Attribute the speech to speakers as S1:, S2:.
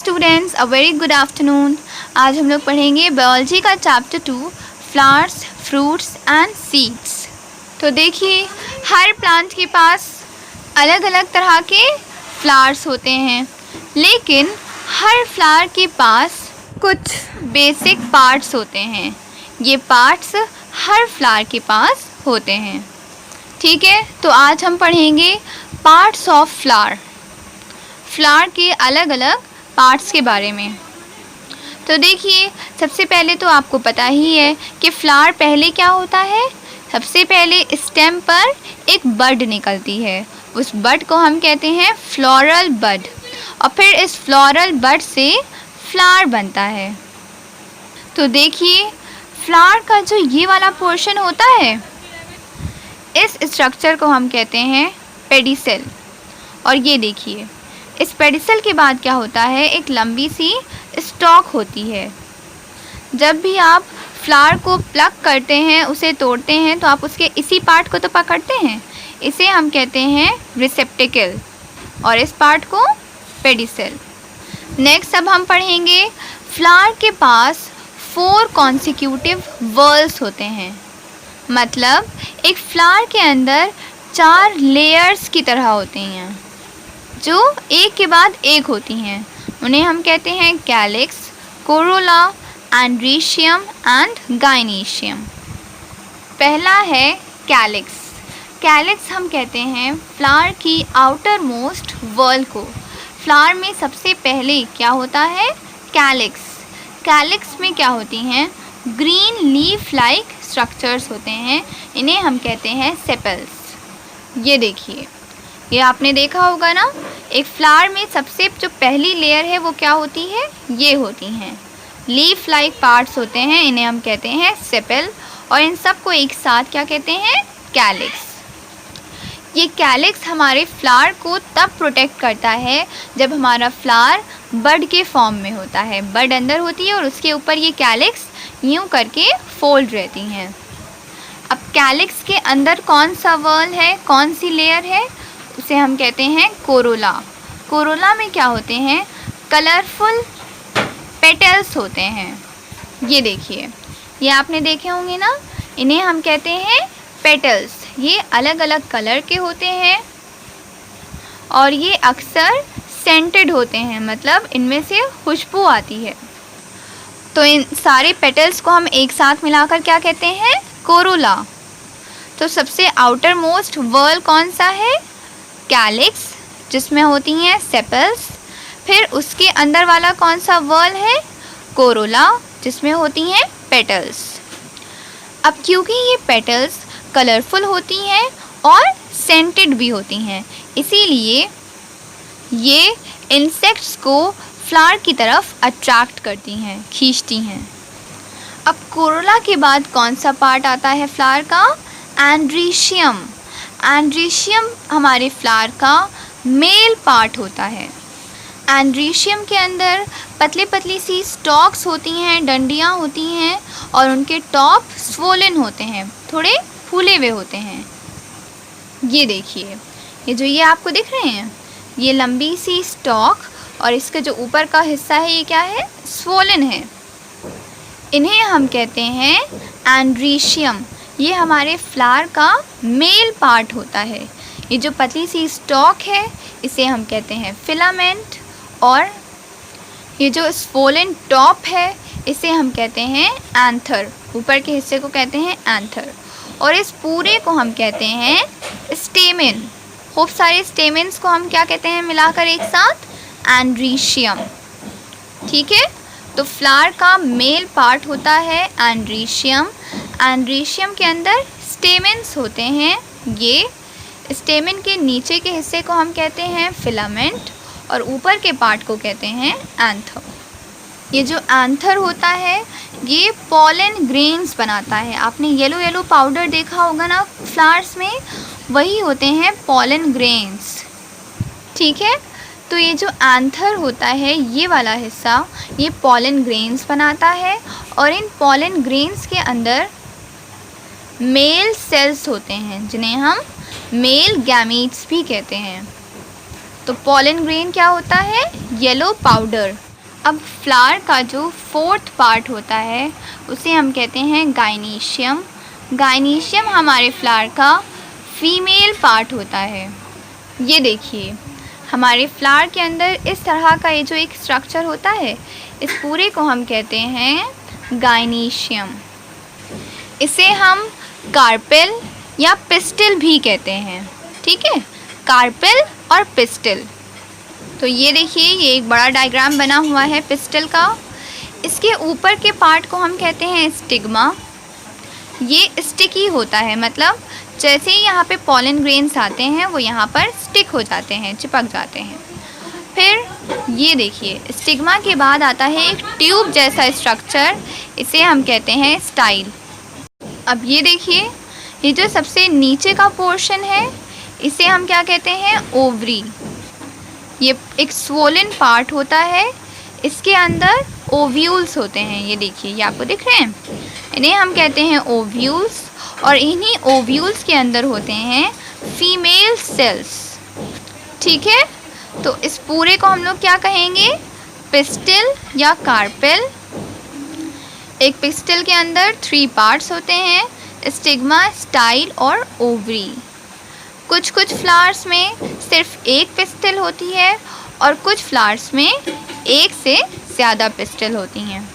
S1: Students a very good afternoon. आज हम लोग पढ़ेंगे बायोलॉजी का chapter 2 flowers fruits and seeds. तो देखिए, हर प्लांट के पास अलग अलग तरह के फ्लावर्स होते हैं, लेकिन हर फ्लावर के पास कुछ बेसिक पार्ट्स होते हैं। ये पार्ट्स हर फ्लावर के पास होते हैं। ठीक है, तो आज हम पढ़ेंगे पार्ट्स ऑफ फ्लावर, फ्लावर के अलग अलग पार्ट्स के बारे में। तो देखिए, सबसे पहले तो आपको पता ही है कि फ्लावर पहले क्या होता है। सबसे पहले स्टेम पर एक बड निकलती है, उस बड को हम कहते हैं फ्लोरल बड, और फिर इस फ्लोरल बड से फ्लावर बनता है। तो देखिए, फ्लावर का जो ये वाला पोर्शन होता है, इस स्ट्रक्चर को हम कहते हैं पेडिसल। और ये देखिए, इस पेडिसल के बाद क्या होता है, एक लंबी सी स्टॉक होती है। जब भी आप फ्लावर को प्लक करते हैं, उसे तोड़ते हैं, तो आप उसके इसी पार्ट को तो पकड़ते हैं, इसे हम कहते हैं रिसेप्टिकल, और इस पार्ट को पेडिसल। नेक्स्ट अब हम पढ़ेंगे फ्लावर के पास 4 कॉन्सिक्यूटिव व्हर्ल्स होते हैं। मतलब एक फ्लावर के अंदर 4 लेयर्स की तरह होते हैं, जो एक के बाद एक होती हैं। उन्हें हम कहते हैं calyx, Corolla, androecium and gynoecium. पहला है कैलिक्स। कैलिक्स हम कहते हैं फ्लावर की आउटर मोस्ट व्हर्ल को। फ्लावर में सबसे पहले क्या होता है, कैलिक्स। कैलिक्स में क्या होती हैं, ग्रीन लीफ लाइक स्ट्रक्चर्स होते हैं, इन्हें हम कहते हैं सेपल्स। ये देखिए, ये आपने देखा होगा ना, एक फ्लावर में सबसे जो पहली लेयर है वो क्या होती है, ये होती हैं लीफ लाइक पार्ट्स होते हैं, इन्हें हम कहते हैं सेपल, और इन सब को एक साथ क्या कहते हैं, कैलिक्स। ये कैलिक्स हमारे फ्लावर को तब प्रोटेक्ट करता है जब हमारा फ्लावर बड के फॉर्म में होता है। बड अंदर होती है और उसके ऊपर ये कैलिक्स यूँ करके फोल्ड रहती हैं। अब कैलिक्स के अंदर कौन सा व्हर्ल है, कौन सी लेयर है, उसे हम कहते हैं कोरोला। कोरोला में क्या होते हैं, कलरफुल पेटल्स होते हैं। ये देखिए, ये आपने देखे होंगे ना, इन्हें हम कहते हैं पेटल्स। ये अलग अलग कलर के होते हैं और ये अक्सर सेंटेड होते हैं, मतलब इनमें से खुशबू आती है। तो इन सारे पेटल्स को हम एक साथ मिलाकर क्या कहते हैं, कोरोला। तो सबसे आउटर मोस्ट व्हर्ल कौन सा है, कैलिक्स, जिसमें होती हैं सेपल्स। फिर उसके अंदर वाला कौन सा व्हर्ल है, कोरोला, जिसमें होती हैं पेटल्स। अब क्योंकि ये पेटल्स कलरफुल होती हैं और सेंटेड भी होती हैं, इसीलिए ये इंसेक्ट्स को फ्लावर की तरफ अट्रैक्ट करती हैं, खींचती हैं। अब कोरोला के बाद कौन सा पार्ट आता है फ्लावर का, एंड्रीशियम। एंड्रीशियम हमारे फ्लावर का मेल पार्ट होता है। एंड्रीशियम के अंदर पतली पतली सी स्टॉक्स होती हैं, डंडियाँ होती हैं, और उनके टॉप स्वोलन होते हैं, थोड़े फूले हुए होते हैं। ये देखिए, ये आपको दिख रहे हैं, ये लंबी सी स्टॉक, और इसका जो ऊपर का हिस्सा है ये क्या है, स्वोलन है। इन्हें हम कहते हैं एंड्रीशियम। ये हमारे फ्लावर का मेल पार्ट होता है। ये जो पतली सी स्टॉक है, इसे हम कहते हैं फिलामेंट, और ये जो स्वोलन टॉप है, इसे हम कहते हैं एंथर। ऊपर के हिस्से को कहते हैं एंथर, और इस पूरे को हम कहते हैं स्टेमेन। खूब सारे स्टेमेन्स को हम क्या कहते हैं मिलाकर एक साथ, एंड्रीशियम। ठीक है, तो फ्लावर का मेल पार्ट होता है एंड्रीशियम। एंड्रीशियम के अंदर स्टेमेन्स होते हैं, ये स्टेमेन के नीचे के हिस्से को हम कहते हैं फिलामेंट, और ऊपर के पार्ट को कहते हैं एंथर। ये जो एंथर होता है, ये पॉलन ग्रेन्स बनाता है। आपने येलो येलो पाउडर देखा होगा ना फ्लावर्स में, वही होते हैं पॉलन ग्रेन्स। ठीक है, तो ये जो एंथर होता है, ये वाला हिस्सा, ये पॉलन ग्रेन्स बनाता है, और इन पॉलन ग्रेन्स के अंदर मेल सेल्स होते हैं, जिन्हें हम मेल गैमीट्स भी कहते हैं। तो पॉलन ग्रेन क्या होता है, येलो पाउडर। अब फ्लावर का जो फोर्थ पार्ट होता है उसे हम कहते हैं गाइनीशियम। गाइनीशियम हमारे फ्लावर का फीमेल पार्ट होता है। ये देखिए, हमारे फ्लावर के अंदर इस तरह का ये जो एक स्ट्रक्चर होता है, इस पूरे को हम कहते हैं गाइनीशियम। इसे हम कार्पेल या पिस्टिल भी कहते हैं। ठीक है, कार्पेल और पिस्टिल। तो ये देखिए, ये एक बड़ा डायग्राम बना हुआ है पिस्टिल का। इसके ऊपर के पार्ट को हम कहते हैं स्टिग्मा। ये स्टिकी होता है, मतलब जैसे ही यहाँ पे पॉलन ग्रेन्स आते हैं वो यहाँ पर स्टिक हो जाते हैं, चिपक जाते हैं। फिर ये देखिए, स्टिग्मा के बाद आता है एक ट्यूब जैसा स्ट्रक्चर, इसे हम कहते हैं स्टाइल। अब ये देखिए, ये जो सबसे नीचे का पोर्शन है इसे हम क्या कहते हैं, ओवरी। ये एक स्वोलन पार्ट होता है, इसके अंदर ओव्यूल्स होते हैं। ये देखिए, ये आपको दिख रहे हैं, इन्हें हम कहते हैं ओव्यूल्स। और इन्हीं ओव्यूल्स के अंदर होते हैं फीमेल सेल्स। ठीक है, तो इस पूरे को हम लोग क्या कहेंगे, पिस्टिल या कार्पेल। एक पिस्टिल के अंदर 3 पार्ट्स होते हैं, स्टिग्मा, स्टाइल और ओवरी। कुछ फ्लावर्स में सिर्फ एक पिस्टिल होती है और कुछ फ्लावर्स में एक से ज़्यादा पिस्टिल होती हैं।